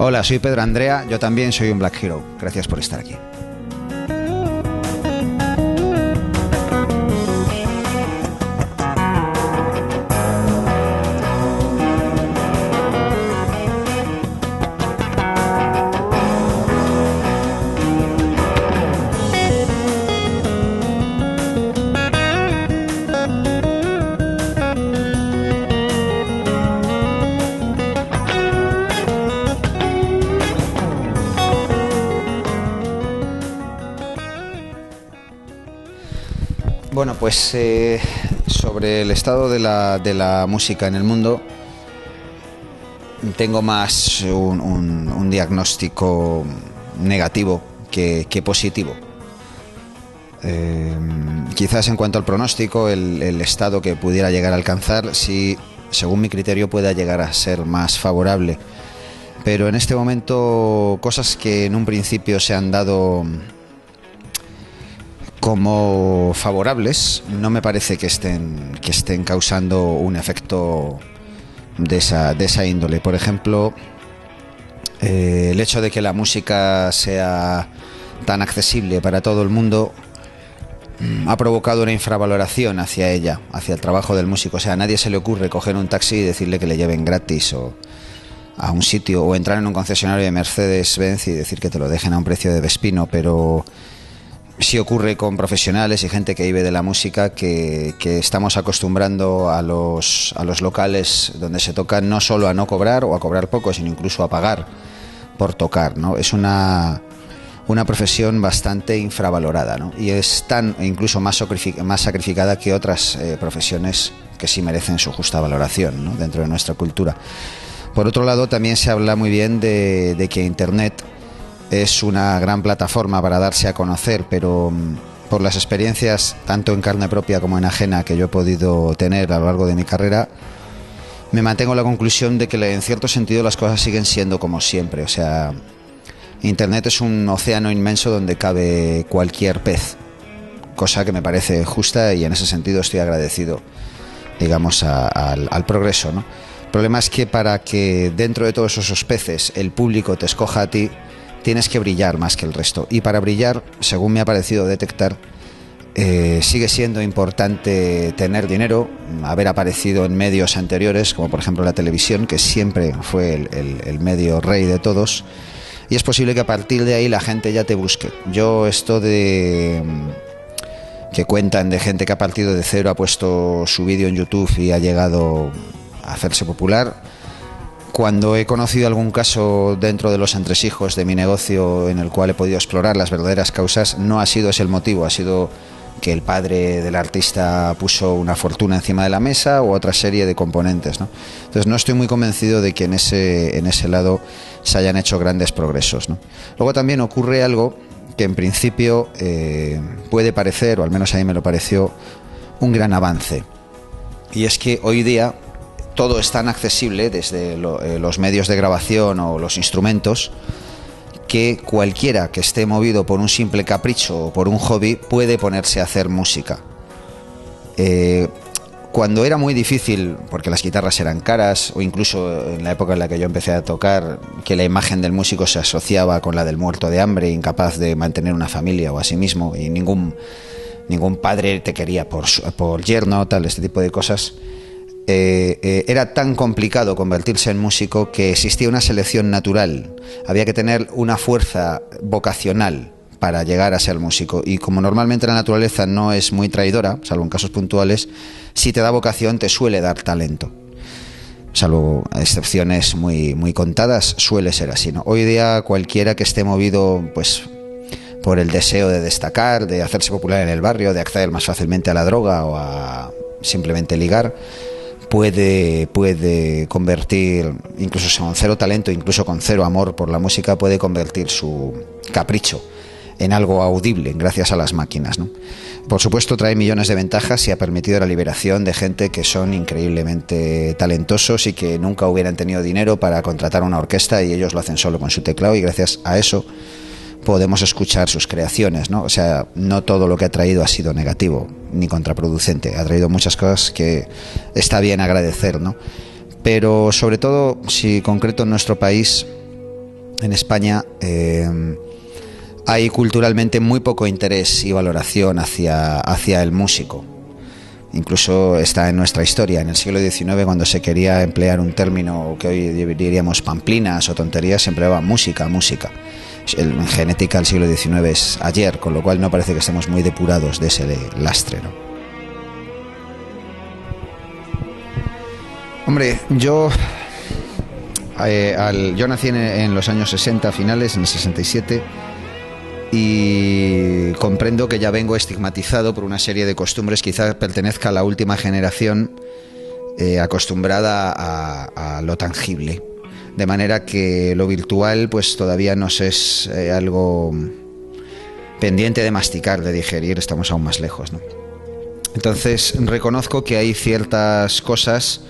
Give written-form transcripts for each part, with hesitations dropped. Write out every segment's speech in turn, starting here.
Hola, soy Pedro Andrea, yo también soy un Black Hero. Gracias por estar aquí. Bueno, pues sobre el estado de la música en el mundo, tengo más un diagnóstico negativo que positivo. Quizás en cuanto al pronóstico, el estado que pudiera llegar a alcanzar, sí, según mi criterio, pueda llegar a ser más favorable. Pero en este momento, cosas que en un principio se han dado como favorables, no me parece que estén causando un efecto de esa índole. Por ejemplo, el hecho de que la música sea tan accesible para todo el mundo ha provocado una infravaloración hacia ella, hacia el trabajo del músico. O sea, a nadie se le ocurre coger un taxi y decirle que le lleven gratis o a un sitio, o entrar en un concesionario de Mercedes-Benz y decir que te lo dejen a un precio de Vespino, pero sí ocurre con profesionales y gente que vive de la música que estamos acostumbrando a los locales donde se toca no solo a no cobrar o a cobrar poco, sino incluso a pagar por tocar, ¿no? Es una profesión bastante infravalorada, ¿no? Y es tan incluso más sacrificada que otras profesiones que sí merecen su justa valoración, ¿no?, dentro de nuestra cultura. Por otro lado, también se habla muy bien de que Internet es una gran plataforma para darse a conocer, pero por las experiencias, tanto en carne propia como en ajena, que yo he podido tener a lo largo de mi carrera, me mantengo en la conclusión de que en cierto sentido las cosas siguen siendo como siempre. O sea, Internet es un océano inmenso donde cabe cualquier pez, cosa que me parece justa, y en ese sentido estoy agradecido, digamos, al progreso, ¿no? El problema es que para que dentro de todos esos peces el público te escoja a ti, tienes que brillar más que el resto. Y para brillar, según me ha parecido detectar, sigue siendo importante tener dinero, haber aparecido en medios anteriores, como por ejemplo la televisión, que siempre fue el medio rey de todos. Y es posible que a partir de ahí la gente ya te busque. Yo esto de que cuentan de gente que a partir de cero ha puesto su vídeo en YouTube y ha llegado a hacerse popular, cuando he conocido algún caso dentro de los entresijos de mi negocio en el cual he podido explorar las verdaderas causas, no ha sido ese el motivo, ha sido que el padre del artista puso una fortuna encima de la mesa o otra serie de componentes, ¿no? Entonces no estoy muy convencido de que en ese lado se hayan hecho grandes progresos, ¿no? Luego también ocurre algo que en principio puede parecer, o al menos a mí me lo pareció, un gran avance, y es que hoy día todo es tan accesible, desde los medios de grabación o los instrumentos, que cualquiera que esté movido por un simple capricho o por un hobby puede ponerse a hacer música. Cuando era muy difícil, porque las guitarras eran caras, o incluso en la época en la que yo empecé a tocar, que la imagen del músico se asociaba con la del muerto de hambre, incapaz de mantener una familia o a sí mismo, y ningún padre te quería por yerno, tal, este tipo de cosas. Era tan complicado convertirse en músico que existía una selección natural. Había que tener una fuerza vocacional para llegar a ser músico, y como normalmente la naturaleza no es muy traidora, salvo en casos puntuales, si te da vocación te suele dar talento. Salvo excepciones muy, muy contadas, suele ser así, ¿no? Hoy día cualquiera que esté movido pues por el deseo de destacar, de hacerse popular en el barrio, de acceder más fácilmente a la droga o a simplemente ligar, puede convertir, incluso con cero talento, incluso con cero amor por la música, puede convertir su capricho en algo audible gracias a las máquinas, ¿no? Por supuesto trae millones de ventajas y ha permitido la liberación de gente que son increíblemente talentosos y que nunca hubieran tenido dinero para contratar una orquesta, y ellos lo hacen solo con su teclado, y gracias a eso podemos escuchar sus creaciones, ¿no? O sea, no todo lo que ha traído ha sido negativo ni contraproducente, ha traído muchas cosas que está bien agradecer, ¿no? Pero sobre todo, si concreto en nuestro país, en España hay culturalmente muy poco interés y valoración hacia el músico. Incluso está en nuestra historia, en el siglo XIX, cuando se quería emplear un término que hoy diríamos pamplinas o tonterías, se empleaba música. En genética el siglo XIX es ayer, con lo cual no parece que estemos muy depurados de ese lastre, ¿no? Hombre, yo nací en los años 60, finales, en el 67, y comprendo que ya vengo estigmatizado por una serie de costumbres. Quizás pertenezca a la última generación acostumbrada a lo tangible, de manera que lo virtual pues todavía nos es algo pendiente de masticar, de digerir. Estamos aún más lejos, ¿no? Entonces reconozco que hay ciertas cosas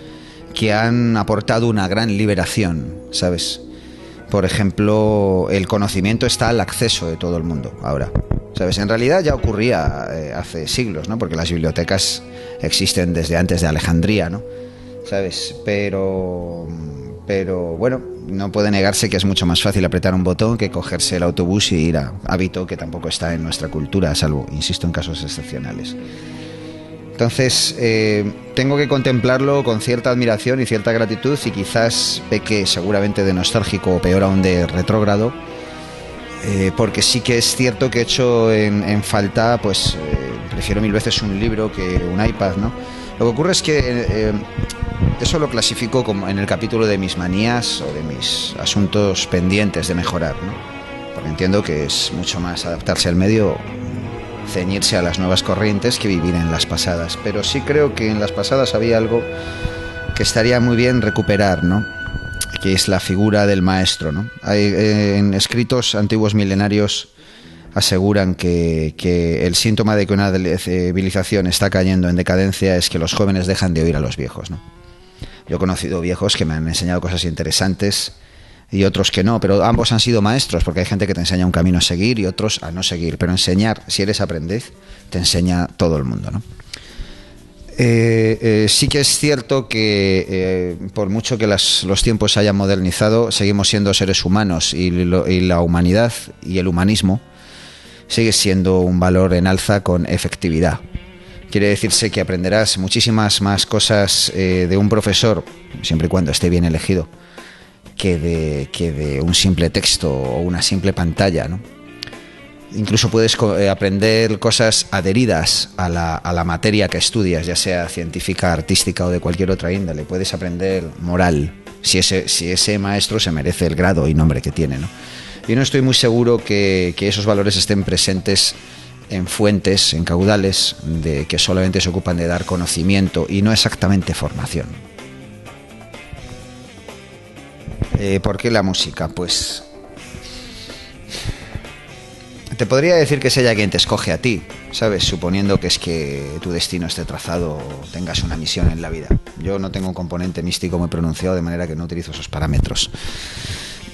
que han aportado una gran liberación, ¿sabes? Por ejemplo, el conocimiento está al acceso de todo el mundo ahora, ¿sabes? En realidad ya ocurría hace siglos, ¿no? Porque las bibliotecas existen desde antes de Alejandría, ¿no? ¿Sabes? Pero bueno, no puede negarse que es mucho más fácil apretar un botón que cogerse el autobús y ir hábito que tampoco está en nuestra cultura, salvo, insisto, en casos excepcionales. Entonces, tengo que contemplarlo con cierta admiración y cierta gratitud, y quizás peque seguramente de nostálgico o peor aún de retrógrado, porque sí que es cierto que he hecho en falta, pues prefiero mil veces un libro que un iPad, ¿no? Lo que ocurre es que eso lo clasifico como en el capítulo de mis manías o de mis asuntos pendientes de mejorar, ¿no? Porque entiendo que es mucho más adaptarse al medio, ceñirse a las nuevas corrientes, que vivir en las pasadas. Pero sí creo que en las pasadas había algo que estaría muy bien recuperar, ¿no? Que es la figura del maestro, ¿no? En escritos antiguos milenarios aseguran que el síntoma de que una civilización está cayendo en decadencia es que los jóvenes dejan de oír a los viejos, ¿no? Yo he conocido viejos que me han enseñado cosas interesantes y otros que no, pero ambos han sido maestros, porque hay gente que te enseña un camino a seguir y otros a no seguir, pero enseñar, si eres aprendiz, te enseña todo el mundo, ¿no? Sí que es cierto que por mucho que los tiempos se hayan modernizado, seguimos siendo seres humanos, y la humanidad y el humanismo sigue siendo un valor en alza con efectividad. Quiere decirse que aprenderás muchísimas más cosas de un profesor, siempre y cuando esté bien elegido, que de un simple texto o una simple pantalla, ¿no? Incluso puedes aprender cosas adheridas a la materia que estudias, ya sea científica, artística o de cualquier otra índole. Puedes aprender moral, si ese maestro se merece el grado y nombre que tiene, ¿no? Yo no estoy muy seguro que esos valores estén presentes en fuentes, en caudales, de que solamente se ocupan de dar conocimiento y no exactamente formación. ¿Por qué la música? Pues te podría decir que es ella quien te escoge a ti, ¿sabes? Suponiendo que es que tu destino esté trazado o tengas una misión en la vida. Yo no tengo un componente místico muy pronunciado, de manera que no utilizo esos parámetros.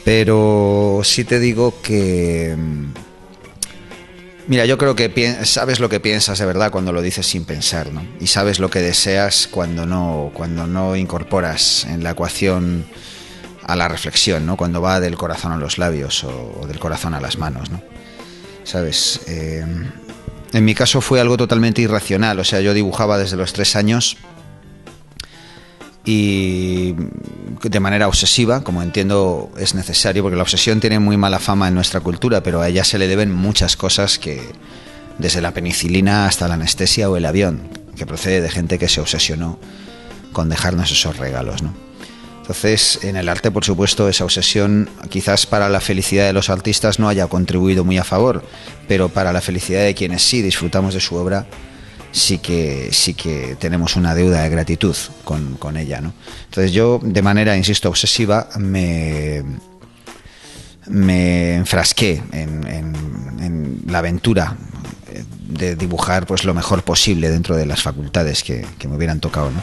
Pero sí te digo que... Mira, yo creo que sabes lo que piensas de verdad cuando lo dices sin pensar, ¿no? Y sabes lo que deseas cuando no incorporas en la ecuación a la reflexión, ¿no? Cuando va del corazón a los labios o del corazón a las manos, ¿no? ¿Sabes? En mi caso fue algo totalmente irracional. O sea, yo dibujaba desde los 3 años y de manera obsesiva, como entiendo es necesario, porque la obsesión tiene muy mala fama en nuestra cultura, pero a ella se le deben muchas cosas, que desde la penicilina hasta la anestesia o el avión, que procede de gente que se obsesionó con dejarnos esos regalos, ¿no? Entonces, en el arte, por supuesto, esa obsesión quizás para la felicidad de los artistas no haya contribuido muy a favor, pero para la felicidad de quienes sí disfrutamos de su obra, sí que tenemos una deuda de gratitud con ella, ¿no? Entonces yo, de manera, insisto, obsesiva, me enfrasqué en la aventura de dibujar pues lo mejor posible dentro de las facultades que me hubieran tocado, ¿no?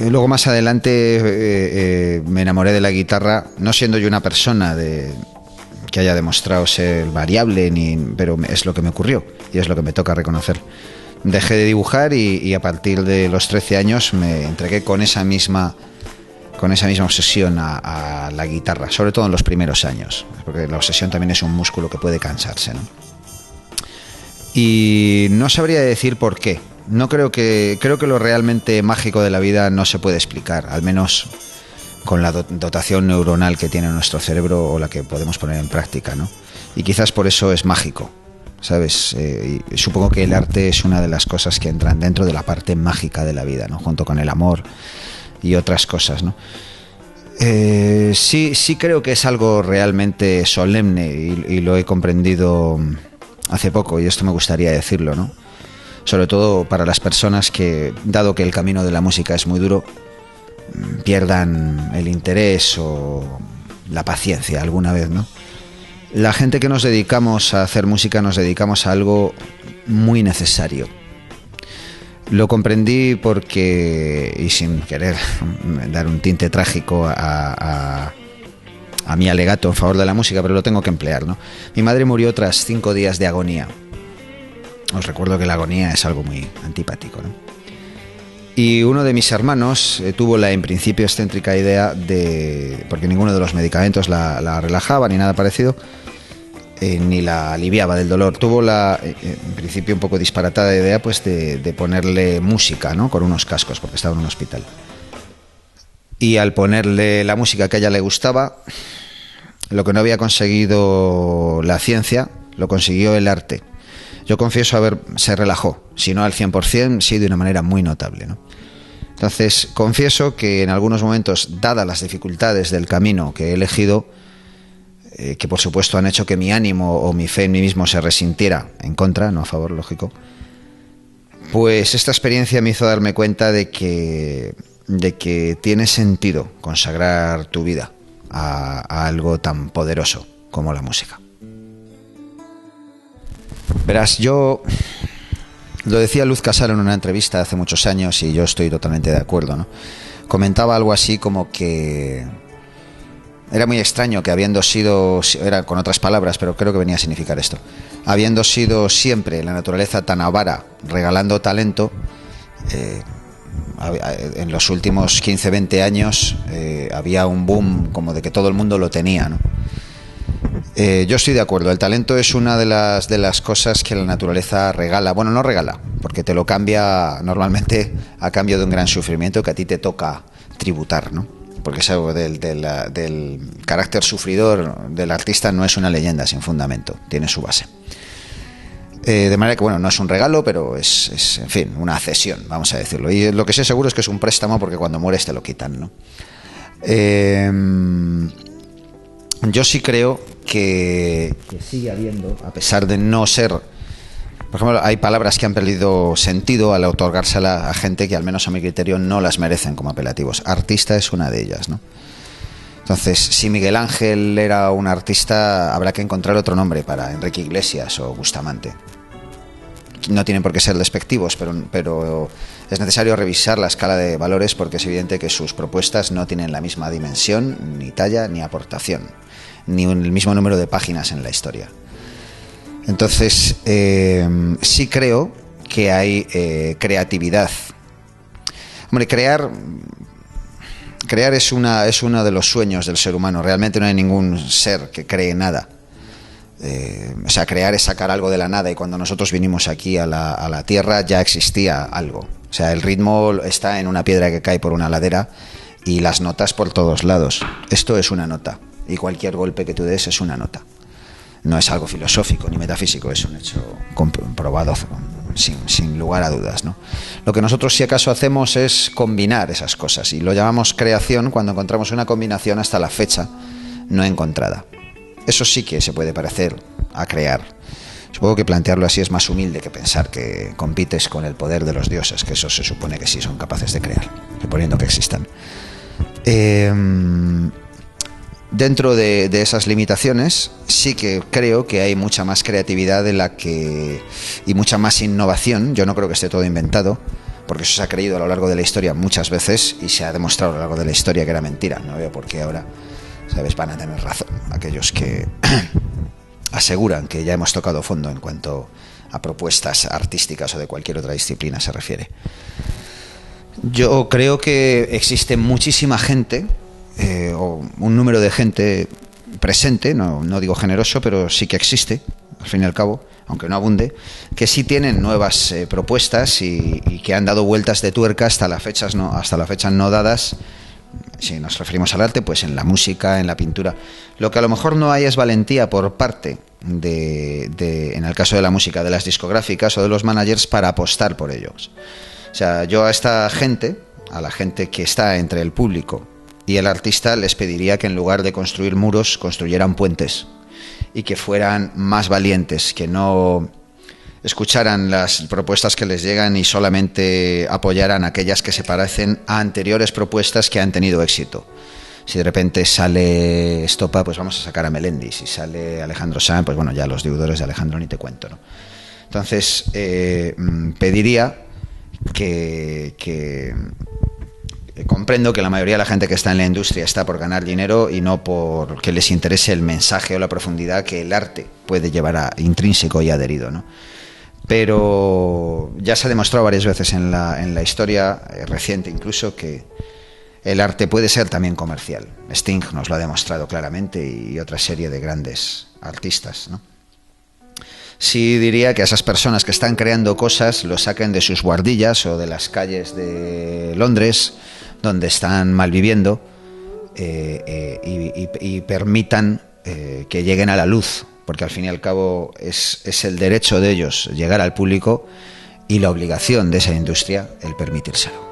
Luego, más adelante, me enamoré de la guitarra, no siendo yo una persona que haya demostrado ser variable, pero es lo que me ocurrió y es lo que me toca reconocer. Dejé de dibujar y a partir de los 13 años me entregué con esa misma con esa misma obsesión a la guitarra, sobre todo en los primeros años, porque la obsesión también es un músculo que puede cansarse, ¿no? Y no sabría decir por qué. Creo que lo realmente mágico de la vida no se puede explicar, al menos con la dotación neuronal que tiene nuestro cerebro o la que podemos poner en práctica, ¿no? Y quizás por eso es mágico, ¿sabes? Y supongo que el arte es una de las cosas que entran dentro de la parte mágica de la vida, ¿no? Junto con el amor y otras cosas, ¿no? Sí creo que es algo realmente solemne y lo he comprendido hace poco, y esto me gustaría decirlo, ¿no? Sobre todo para las personas que, dado que el camino de la música es muy duro, pierdan el interés o la paciencia alguna vez, ¿no? La gente que nos dedicamos a hacer música nos dedicamos a algo muy necesario. Lo comprendí porque, y sin querer dar un tinte trágico a mi alegato en favor de la música, pero lo tengo que emplear, ¿no? Mi madre murió tras 5 días de agonía. Os recuerdo que la agonía es algo muy antipático, ¿no? Y uno de mis hermanos tuvo la en principio excéntrica idea de, porque ninguno de los medicamentos la relajaba ni nada parecido, ni la aliviaba del dolor, tuvo la en principio un poco disparatada idea pues de ponerle música, ¿no? Con unos cascos, porque estaba en un hospital. Y al ponerle la música que a ella le gustaba, lo que no había conseguido la ciencia, lo consiguió el arte. Yo confieso se relajó, si no al 100%, sí de una manera muy notable, ¿no? Entonces, confieso que en algunos momentos, dadas las dificultades del camino que he elegido, que por supuesto han hecho que mi ánimo o mi fe en mí mismo se resintiera en contra, no a favor, lógico, pues esta experiencia me hizo darme cuenta de que tiene sentido consagrar tu vida a algo tan poderoso como la música. Verás, yo lo decía Luz Casal en una entrevista hace muchos años y yo estoy totalmente de acuerdo, ¿no? Comentaba algo así como que era muy extraño que habiendo sido, era con otras palabras, pero creo que venía a significar esto, habiendo sido siempre la naturaleza tan avara regalando talento, en los últimos 15-20 años había un boom como de que todo el mundo lo tenía, ¿no? Yo estoy de acuerdo, el talento es una de las cosas que la naturaleza regala. Bueno, no regala, porque te lo cambia normalmente a cambio de un gran sufrimiento que a ti te toca tributar, ¿no? Porque es algo del carácter sufridor del artista, no es una leyenda sin fundamento, tiene su base. De manera que, bueno, no es un regalo, pero es en fin, una cesión, vamos a decirlo. Y lo que sé seguro es que es un préstamo porque cuando mueres te lo quitan, ¿no? Yo sí creo que sigue habiendo, a pesar de no ser... Por ejemplo, hay palabras que han perdido sentido al otorgársela a gente que al menos a mi criterio no las merecen como apelativos. Artista es una de ellas, ¿no? Entonces, si Miguel Ángel era un artista, habrá que encontrar otro nombre para Enrique Iglesias o Bustamante. No tienen por qué ser despectivos, pero es necesario revisar la escala de valores porque es evidente que sus propuestas no tienen la misma dimensión, ni talla, ni aportación, ni el mismo número de páginas en la historia. Entonces, sí creo que hay creatividad. Hombre, crear es uno de los sueños del ser humano. Realmente no hay ningún ser que cree nada. O sea, crear es sacar algo de la nada, y cuando nosotros vinimos aquí a la Tierra ya existía algo. O sea, el ritmo está en una piedra que cae por una ladera y las notas por todos lados. Esto es una nota, y cualquier golpe que tú des es una nota. No es algo filosófico ni metafísico, es un hecho comprobado sin lugar a dudas, ¿no? Lo que nosotros si acaso hacemos es combinar esas cosas, y lo llamamos creación cuando encontramos una combinación hasta la fecha no encontrada. Eso sí que se puede parecer a crear. Supongo que plantearlo así es más humilde que pensar que compites con el poder de los dioses, que eso se supone que sí son capaces de crear, suponiendo que existan. Dentro de esas limitaciones sí que creo que hay mucha más creatividad y mucha más innovación. Yo no creo que esté todo inventado, porque eso se ha creído a lo largo de la historia muchas veces y se ha demostrado a lo largo de la historia que era mentira. No veo por qué ahora, ¿sabes?, van a tener razón aquellos que aseguran que ya hemos tocado fondo en cuanto a propuestas artísticas o de cualquier otra disciplina se refiere. Yo creo que existe muchísima gente, o un número de gente presente, no digo generoso, pero sí que existe, al fin y al cabo, aunque no abunde, que sí tienen nuevas propuestas y que han dado vueltas de tuerca hasta la fecha no dadas. Si nos referimos al arte, pues en la música, en la pintura. Lo que a lo mejor no hay es valentía por parte en el caso de la música, de las discográficas o de los managers para apostar por ellos. O sea, yo a esta gente, a la gente que está entre el público y el artista, les pediría que en lugar de construir muros, construyeran puentes y que fueran más valientes, que no escucharan las propuestas que les llegan y solamente apoyaran aquellas que se parecen a anteriores propuestas que han tenido éxito. Si de repente sale Estopa, pues vamos a sacar a Melendi. Si sale Alejandro Sanz, pues bueno, ya los deudores de Alejandro ni te cuento, ¿no? Entonces, pediría que comprendo que la mayoría de la gente que está en la industria está por ganar dinero y no por que les interese el mensaje o la profundidad que el arte puede llevar intrínseco y adherido, ¿no? Pero ya se ha demostrado varias veces en la historia reciente incluso que el arte puede ser también comercial. Sting nos lo ha demostrado claramente y otra serie de grandes artistas, ¿no? Sí diría que a esas personas que están creando cosas lo saquen de sus guardillas o de las calles de Londres donde están malviviendo y permitan que lleguen a la luz, porque al fin y al cabo es el derecho de ellos llegar al público y la obligación de esa industria el permitírselo.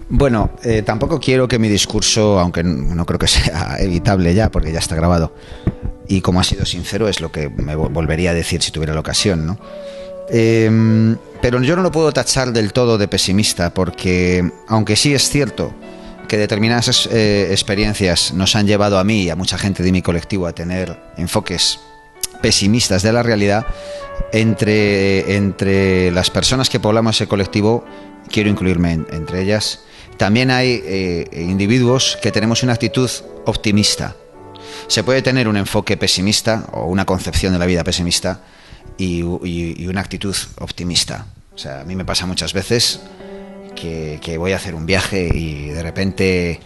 Bueno, tampoco quiero que mi discurso, aunque no creo que sea evitable ya, porque ya está grabado, y como ha sido sincero es lo que me volvería a decir si tuviera la ocasión, ¿no? Pero yo no lo puedo tachar del todo de pesimista, porque aunque sí es cierto que determinadas experiencias nos han llevado a mí y a mucha gente de mi colectivo a tener enfoques pesimistas de la realidad, entre las personas que poblamos ese colectivo, quiero incluirme entre ellas, también hay individuos que tenemos una actitud optimista. Se puede tener un enfoque pesimista o una concepción de la vida pesimista y una actitud optimista. O sea, a mí me pasa muchas veces que voy a hacer un viaje y de repente,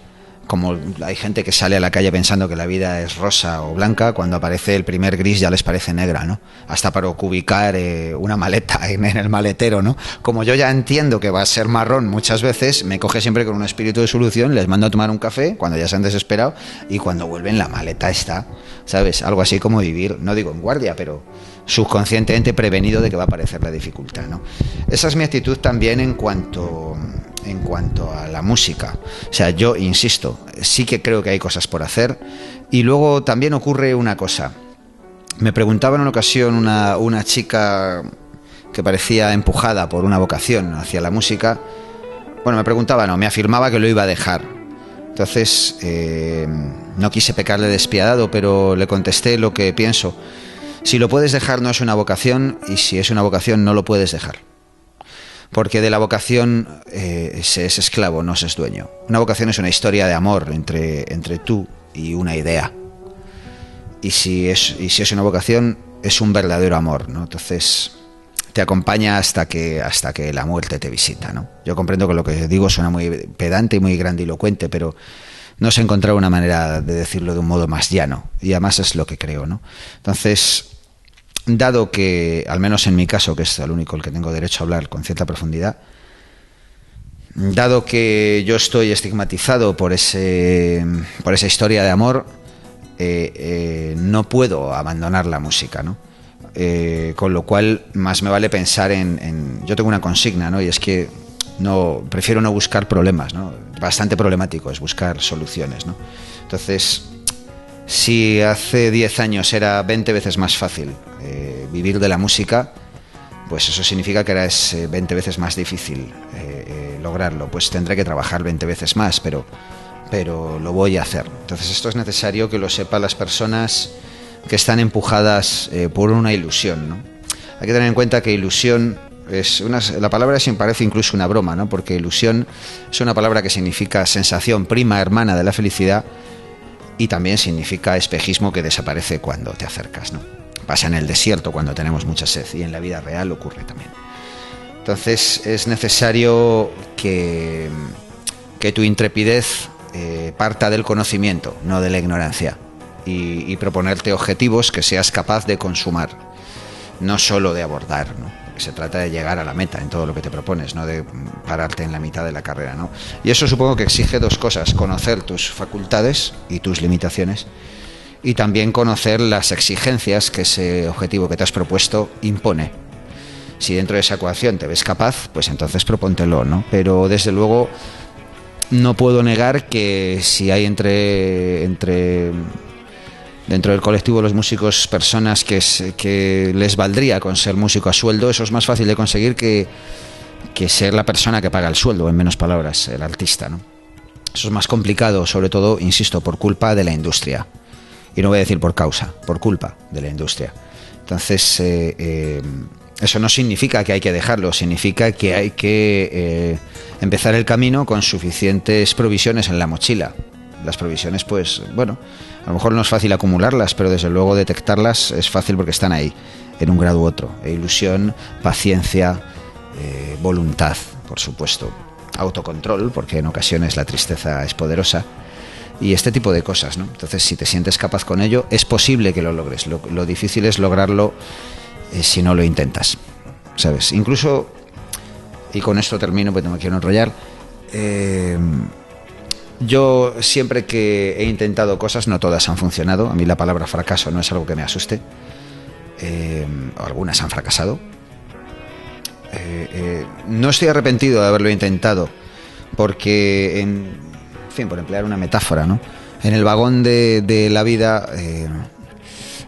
como hay gente que sale a la calle pensando que la vida es rosa o blanca, cuando aparece el primer gris ya les parece negra, ¿no? Hasta para ubicar una maleta en el maletero, ¿no? Como yo ya entiendo que va a ser marrón muchas veces, me coge siempre con un espíritu de solución, les mando a tomar un café cuando ya se han desesperado y cuando vuelven la maleta está, ¿sabes? Algo así como vivir, no digo en guardia, pero subconscientemente prevenido de que va a aparecer la dificultad, ¿no? Esa es mi actitud también en cuanto a la música. O sea, yo insisto, sí que creo que hay cosas por hacer. Y luego también ocurre una cosa. Me preguntaba en una ocasión una chica que parecía empujada por una vocación hacia la música. Bueno, me afirmaba que lo iba a dejar. Entonces, no quise pecarle despiadado, pero le contesté lo que pienso. Si lo puedes dejar no es una vocación, y si es una vocación no lo puedes dejar. Porque de la vocación se es esclavo, no se es dueño. Una vocación es una historia de amor entre tú y una idea. Y si es una vocación, es un verdadero amor, ¿no? Entonces te acompaña hasta que la muerte te visita, ¿no? Yo comprendo que lo que digo suena muy pedante y muy grandilocuente, pero no sé encontrar una manera de decirlo de un modo más llano. Y además es lo que creo, ¿no? Entonces, dado que, al menos en mi caso, que es el único el que tengo derecho a hablar con cierta profundidad, dado que yo estoy estigmatizado por esa historia de amor, no puedo abandonar la música, ¿no? Con lo cual, más me vale pensar yo tengo una consigna, ¿no? Y es que prefiero no buscar problemas, ¿no? Bastante problemático es buscar soluciones, ¿no? Entonces, si hace 10 años era 20 veces más fácil vivir de la música, pues eso significa que ahora es 20 veces más difícil lograrlo. Pues tendré que trabajar 20 veces más, pero lo voy a hacer. Entonces esto es necesario que lo sepan las personas que están empujadas por una ilusión, ¿no? Hay que tener en cuenta que ilusión la palabra sí me parece incluso una broma, ¿no? Porque ilusión es una palabra que significa sensación prima hermana de la felicidad y también significa espejismo que desaparece cuando te acercas, ¿no? Pasa en el desierto cuando tenemos mucha sed y en la vida real ocurre también. Entonces es necesario que tu intrepidez parta del conocimiento, no de la ignorancia, y proponerte objetivos que seas capaz de consumar, no solo de abordar, ¿no? Porque se trata de llegar a la meta en todo lo que te propones, no de pararte en la mitad de la carrera, ¿no? Y eso supongo que exige dos cosas: conocer tus facultades y tus limitaciones, y también conocer las exigencias que ese objetivo que te has propuesto impone. Si dentro de esa ecuación te ves capaz, pues entonces propóntelo, ¿no? Pero desde luego no puedo negar que si hay dentro del colectivo de los músicos personas que les valdría con ser músico a sueldo, eso es más fácil de conseguir que ser la persona que paga el sueldo, en menos palabras, el artista, ¿no? Eso es más complicado, sobre todo, insisto, por culpa de la industria. Y no voy a decir por causa, por culpa de la industria. Entonces, eso no significa que hay que dejarlo, significa que hay que empezar el camino con suficientes provisiones en la mochila. Las provisiones, pues, bueno, a lo mejor no es fácil acumularlas, pero desde luego detectarlas es fácil porque están ahí, en un grado u otro. Ilusión, paciencia, voluntad, por supuesto, autocontrol, porque en ocasiones la tristeza es poderosa, y este tipo de cosas, ¿no? Entonces, si te sientes capaz con ello, es posible que lo logres. Lo difícil es lograrlo si no lo intentas, ¿sabes? Incluso, y con esto termino porque no me quiero enrollar, yo siempre que he intentado cosas, no todas han funcionado. A mí la palabra fracaso no es algo que me asuste. Algunas han fracasado. No estoy arrepentido de haberlo intentado, porque, en fin, por emplear una metáfora, ¿no? En el vagón de la vida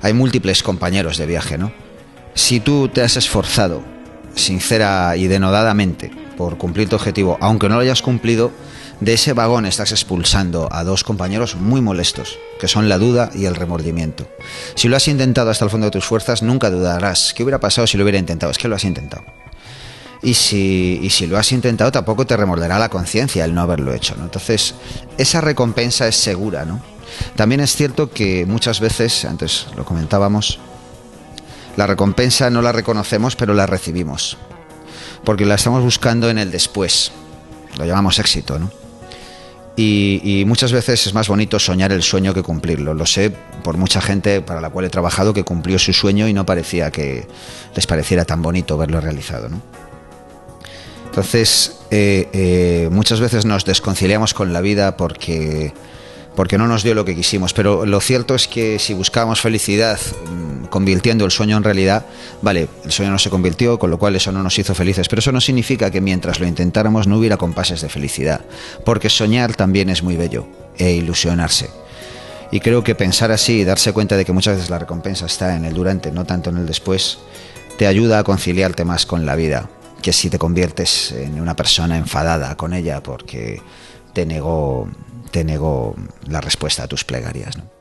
hay múltiples compañeros de viaje, ¿no? Si tú te has esforzado sincera y denodadamente por cumplir tu objetivo, aunque no lo hayas cumplido, de ese vagón estás expulsando a dos compañeros muy molestos, que son la duda y el remordimiento. Si lo has intentado hasta el fondo de tus fuerzas, nunca dudarás. ¿Qué hubiera pasado si lo hubiera intentado? Es que lo has intentado. Y si lo has intentado, tampoco te remorderá la conciencia el no haberlo hecho, ¿no? Entonces, esa recompensa es segura, ¿no? También es cierto que muchas veces, antes lo comentábamos, la recompensa no la reconocemos, pero la recibimos, porque la estamos buscando en el después. Lo llamamos éxito, ¿no? Y muchas veces es más bonito soñar el sueño que cumplirlo. Lo sé por mucha gente para la cual he trabajado que cumplió su sueño y no parecía que les pareciera tan bonito verlo realizado, ¿no? Entonces, muchas veces nos desconciliamos con la vida porque no nos dio lo que quisimos, pero lo cierto es que si buscábamos felicidad convirtiendo el sueño en realidad, vale, el sueño no se convirtió, con lo cual eso no nos hizo felices, pero eso no significa que mientras lo intentáramos no hubiera compases de felicidad, porque soñar también es muy bello, e ilusionarse. Y creo que pensar así y darse cuenta de que muchas veces la recompensa está en el durante, no tanto en el después, te ayuda a conciliarte más con la vida, que si te conviertes en una persona enfadada con ella porque te negó la respuesta a tus plegarias, ¿no?